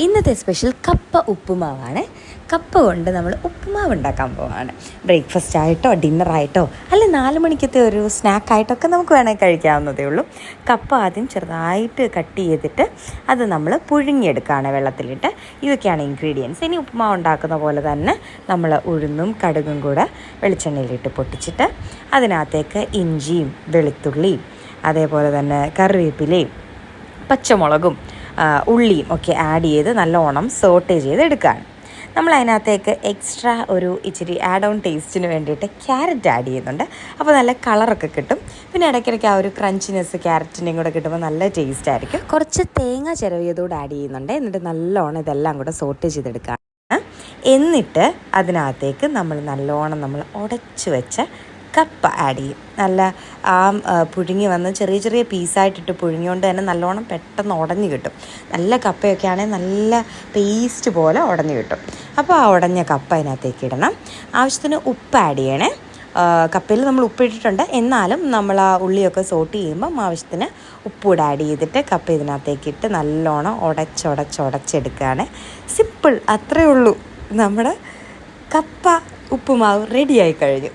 ഇന്നത്തെ സ്പെഷ്യൽ കപ്പ ഉപ്പുമാവാണ്. കപ്പ കൊണ്ട് നമ്മൾ ഉപ്പുമാവ് ഉണ്ടാക്കാൻ പോവാണ്. ബ്രേക്ക്ഫാസ്റ്റ് ആയിട്ടോ ഡിന്നറായിട്ടോ അല്ലെ 4 മണിക്കത്തെ ഒരു സ്നാക്കായിട്ടൊക്കെ നമുക്ക് വേണമെങ്കിൽ കഴിക്കാവുന്നതേ ഉള്ളൂ. കപ്പ ആദ്യം ചെറുതായിട്ട് കട്ട് ചെയ്തിട്ട് അത് നമ്മൾ പുഴുങ്ങിയെടുക്കുകയാണ് വെള്ളത്തിലിട്ട്. ഇതൊക്കെയാണ് ഇൻഗ്രീഡിയൻസ്. ഇനി ഉപ്പുമാവ് ഉണ്ടാക്കുന്ന പോലെ തന്നെ നമ്മൾ ഉഴുന്നും കടുകും കൂടെ വെളിച്ചെണ്ണയിലിട്ട് പൊട്ടിച്ചിട്ട് അതിനകത്തേക്ക് ഇഞ്ചിയും വെളുത്തുള്ളിയും അതേപോലെ തന്നെ കറിവേപ്പിലയും പച്ചമുളകും ഉള്ളിയും ഒക്കെ ആഡ് ചെയ്ത് നല്ലോണം സോട്ടേ ചെയ്ത് എടുക്കുകയാണ്. നമ്മൾ അതിനകത്തേക്ക് എക്സ്ട്രാ ഒരു ഇച്ചിരി ആഡ് ഓൺ ടേസ്റ്റിന് വേണ്ടിയിട്ട് ക്യാരറ്റ് ആഡ് ചെയ്യുന്നുണ്ട്. അപ്പോൾ നല്ല കളറൊക്കെ കിട്ടും. പിന്നെ ഇടയ്ക്കിടയ്ക്ക് ആ ഒരു ക്രഞ്ചിനെസ് ക്യാരറ്റിൻ്റെയും കൂടെ കിട്ടുമ്പോൾ നല്ല ടേസ്റ്റ് ആയിരിക്കും. കുറച്ച് തേങ്ങ ചിരവിയതോടെ ആഡ് ചെയ്യുന്നുണ്ട്. എന്നിട്ട് നല്ലോണം ഇതെല്ലാം കൂടെ സോട്ടേ ചെയ്തെടുക്കുകയാണ്. എന്നിട്ട് അതിനകത്തേക്ക് നമ്മൾ നല്ലോണം ഉടച്ച് വെച്ച കപ്പ ആഡ് ചെയ്യും. നല്ല പുഴുങ്ങി വന്ന് ചെറിയ ചെറിയ പീസായിട്ടിട്ട് പുഴുങ്ങിയോണ്ട് തന്നെ നല്ലോണം പെട്ടെന്ന് ഉടഞ്ഞു കിട്ടും. നല്ല കപ്പയൊക്കെ ആണെങ്കിൽ നല്ല പേസ്റ്റ് പോലെ ഉടഞ്ഞു കിട്ടും. അപ്പോൾ ആ ഉടഞ്ഞ കപ്പ അതിനകത്തേക്ക് ഇടണം. ആവശ്യത്തിന് ഉപ്പ് ആഡ് ചെയ്യണേ. കപ്പയിൽ നമ്മൾ ഉപ്പിട്ടിട്ടുണ്ട്, എന്നാലും നമ്മൾ ആ ഉള്ളിയൊക്കെ സോട്ട് ചെയ്യുമ്പം ആവശ്യത്തിന് ഉപ്പൂടെ ആഡ് ചെയ്തിട്ട് കപ്പ ഇതിനകത്തേക്ക് ഇട്ട് നല്ലോണം ഉടച്ചെടുക്കുകയാണ്. സിമ്പിൾ, അത്രയേ ഉള്ളൂ. നമ്മുടെ കപ്പ ഉപ്പുമാവ് റെഡിയായി കഴിഞ്ഞു.